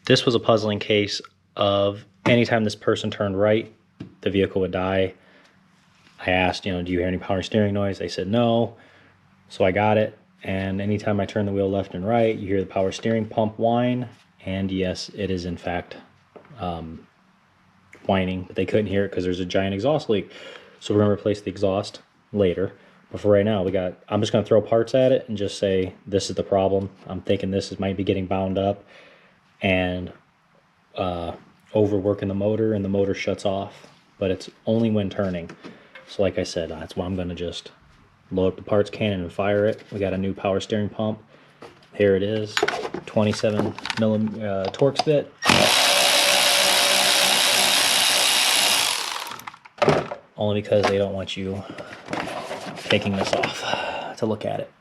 This was a puzzling case of anytime this person turned right, the vehicle would die. I asked, do you hear any power steering noise? They said no. So I got it. And anytime I turn the wheel left and right, you hear the power steering pump whine. And yes, it is in fact whining, but they couldn't hear it because there's a giant exhaust leak. So we're gonna replace the exhaust later. But for right now, I'm just gonna throw parts at it and just say, this is the problem. I'm thinking might be getting bound up and overworking the motor, and the motor shuts off, but it's only when turning. So like I said, that's why I'm gonna just load up the parts cannon and fire it. We got a new power steering pump. Here it is, 27 millimeter Torx bit. Only because they don't want you taking this off to look at it.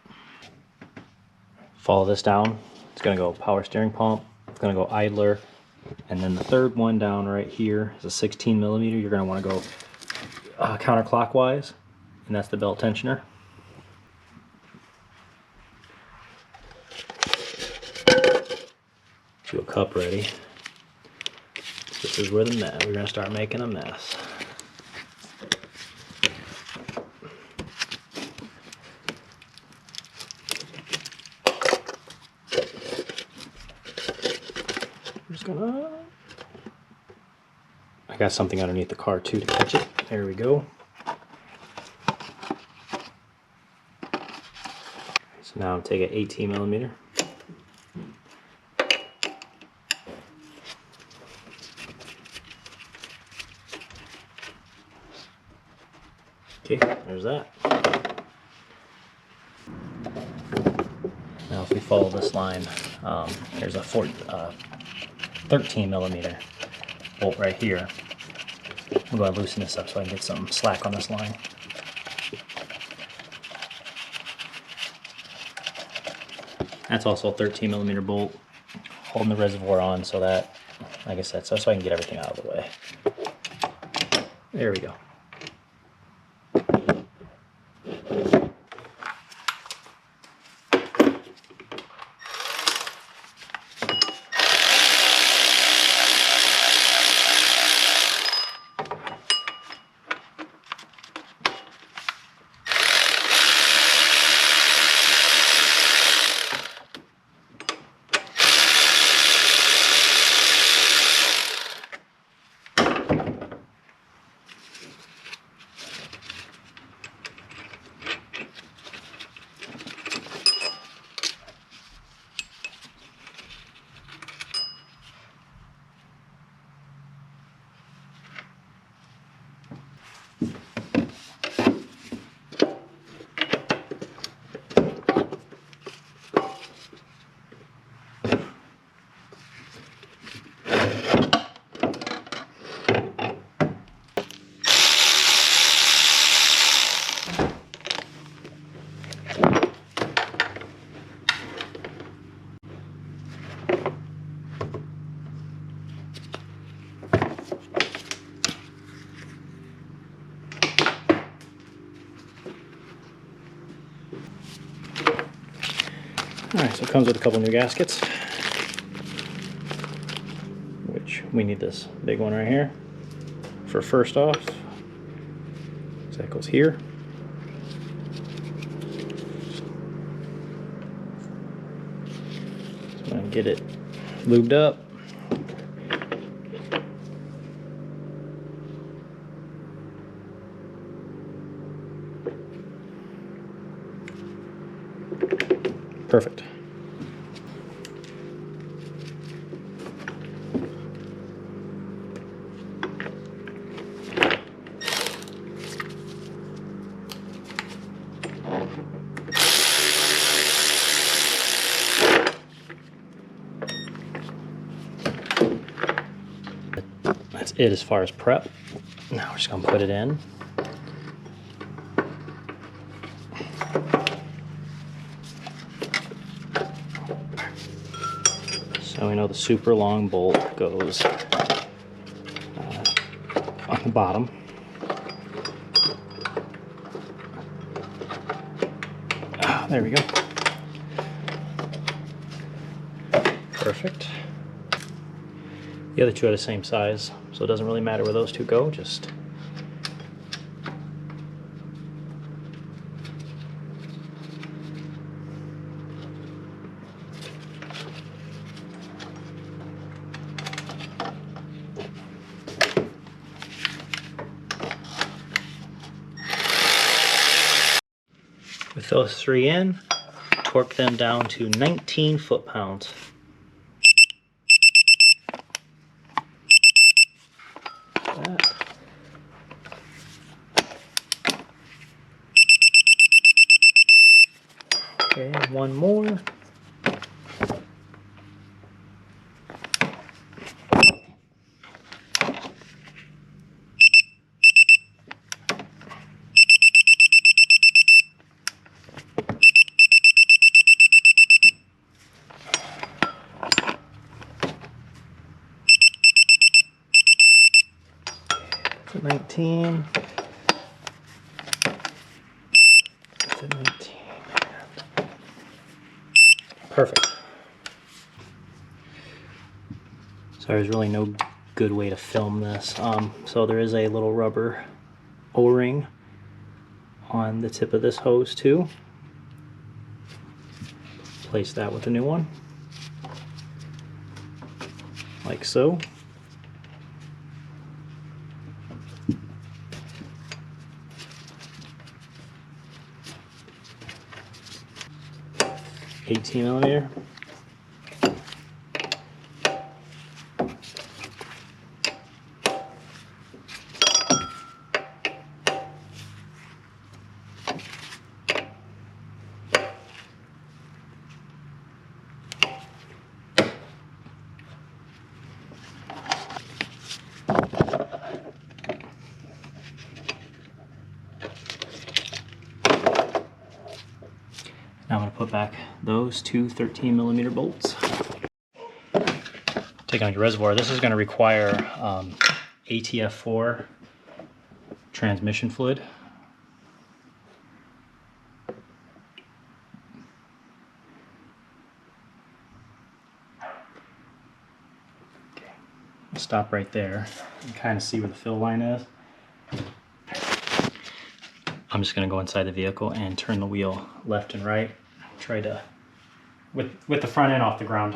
Follow this down. It's gonna go power steering pump. It's gonna go idler. And then the third one down right here is a 16 millimeter. You're gonna wanna go counterclockwise, and that's the belt tensioner. Get you a cup ready. This is where we're gonna start making a mess. I got something underneath the car too to catch it. There we go. So now I'll take an 18 millimeter. Okay, there's that. Now if we follow this line, there's a 13 millimeter bolt right here. I'm going to loosen this up so I can get some slack on this line. That's also a 13 millimeter bolt holding the reservoir on so that, like I said, so I can get everything out of the way. There we go. Alright, so it comes with a couple new gaskets, which we need this big one right here for first off. So that goes here. So I'm going to get it lubed up. Perfect. That's it as far as prep. Now we're just going to put it in. So we know the super long bolt goes on the bottom. There we go. Perfect. The other two are the same size, so it doesn't really matter where those two go, just with those three in, torque them down to 19 foot-pounds. Okay, one more. To 19. To 19. Perfect. So there's really no good way to film this. So there is a little rubber O-ring on the tip of this hose too. Place that with the new one, like so. $18mm. Now I'm going to put back those two 13mm bolts. Taking out your reservoir, this is going to require ATF4 transmission fluid. Okay. I'll stop right there and kind of see where the fill line is. I'm just going to go inside the vehicle and turn the wheel left and right. Try to, with the front end off the ground.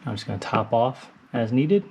I'm just going to top off as needed.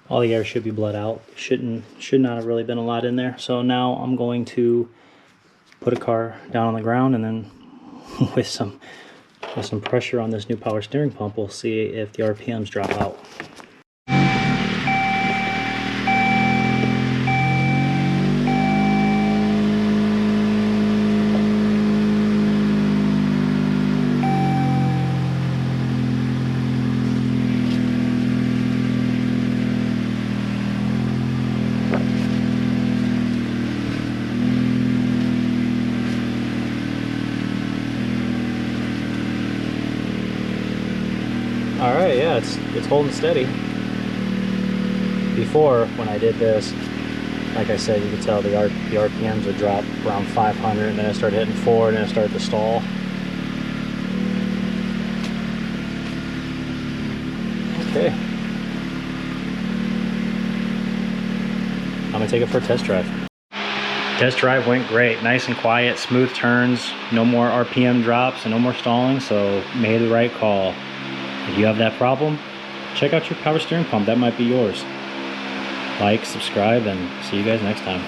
All the air should be bled out. Should not have really been a lot in there. So now I'm going to put a car down on the ground, and then with some pressure on this new power steering pump, we'll see if the RPMs drop out. All right, yeah, it's holding steady. Before, when I did this, like I said, you could tell the RPMs would drop around 500, and then I started hitting 4, and then I started to stall. Okay. I'm gonna take it for a test drive. Test drive went great, nice and quiet, smooth turns, no more RPM drops and no more stalling, so made the right call. If you have that problem, check out your power steering pump, that might be yours. Like, subscribe, and see you guys next time.